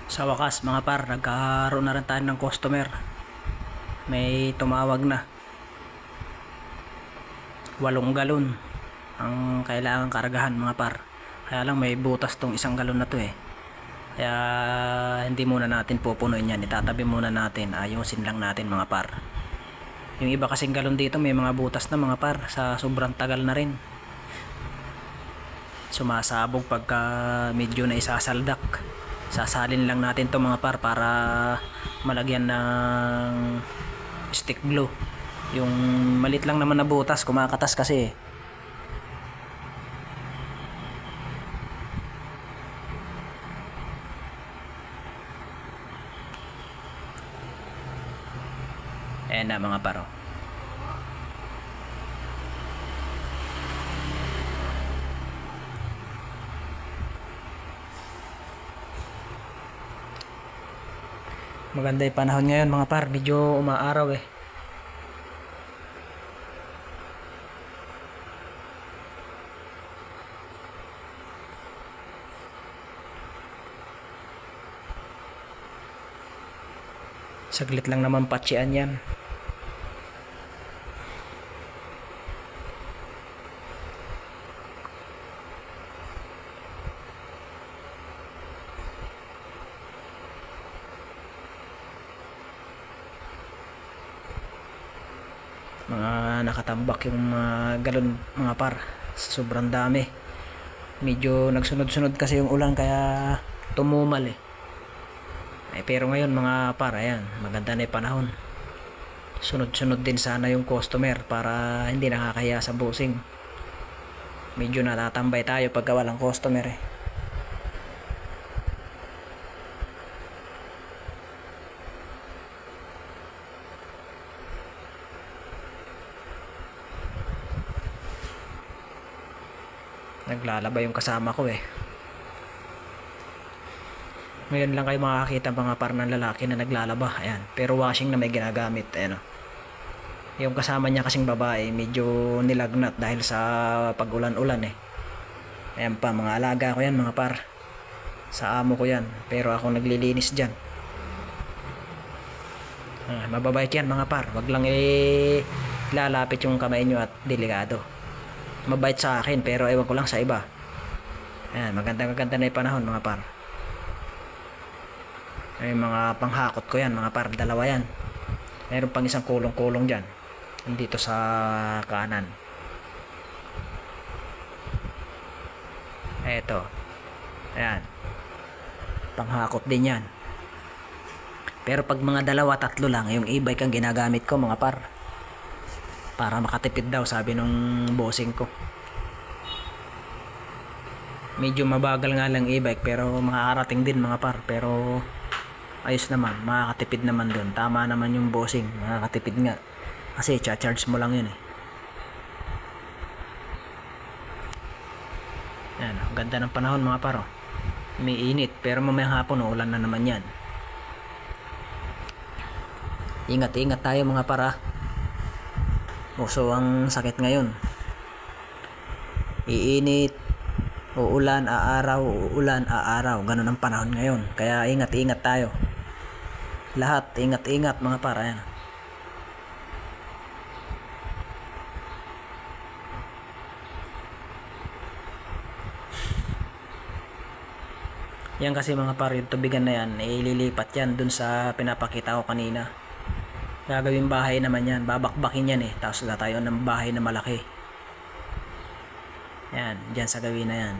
Sa wakas mga par, nagkaroon na rin tayo ng customer. May tumawag na. 8 galon ang kailangan kargahan mga par. Kaya lang may butas tong 1 galon na to eh. Kaya hindi muna natin pupunuin yan. Itatabi muna natin. Ayusin lang natin mga par. Yung iba kasing galon dito may mga butas na mga par. Sa sobrang tagal na rin. Sumasabog pagka medyo na isasaldak. Sasalin lang natin to mga par para malagyan ng stick glue. Yung malit lang naman na butas, kumakatas kasi eh. Ayan na mga paro. Maganda yung panahon ngayon mga par, medyo umaaraw eh. Saglit lang naman patsian yan. Mga nakatambak yung mga galon mga par. Sobrang dami. Medyo nagsunod-sunod kasi yung ulan kaya tumumal eh. Pero ngayon mga par, ayan, maganda na yung panahon. Sunod-sunod din sana yung customer para hindi nakakahiya sa bossing. Medyo natatambay tayo pagka walang customer eh. Naglalaba yung kasama ko eh. Ngayon lang kayo makakita mga par ng lalaki na naglalaba. Ayan. Pero washing na may ginagamit. Ayan o. Yung kasama niya kasing babae medyo nilagnat dahil sa pag-ulan-ulan eh. Ayan pa, mga alaga ko yan mga par. Sa amo ko yan. Pero ako naglilinis dyan. Mababait yan mga par. Wag lang lalapit yung kamay nyo at delikado. Mabait sa akin pero ewan ko lang sa iba. Ayan, maganda na yung panahon mga par. Ay mga panghakot ko yan mga par, dalawa yan. Meron pang isang kulong-kulong dyan dito sa kanan. Eto. Ayan, panghakot din yan. Pero pag mga dalawa, tatlo lang, yung e-bike ang ginagamit ko mga par. Para makatipid daw, sabi nung bossing ko. Medyo mabagal nga lang e-bike pero makakarating din mga par. Pero ayos naman, makakatipid naman dun. Tama naman yung bossing, makakatipid nga. Kasi cha-charge mo lang yun eh. Yan, ang ganda ng panahon mga par oh. May init pero mamayang hapon ulan na naman yan. Ingat tayo mga par ah. Uso ang sakit ngayon. Iinit, uulan, aaraw, uulan, aaraw. Ganun ang panahon ngayon. Kaya ingat tayo. Lahat, ingat mga par. Ayan. Yan kasi mga par, yung tubigan na yan, ililipat yan dun sa pinapakita ko kanina. Gagawin bahay naman yan, babakbakin yan eh. Tapos tayo ng bahay na malaki. Yan, dyan sa gawin na yan.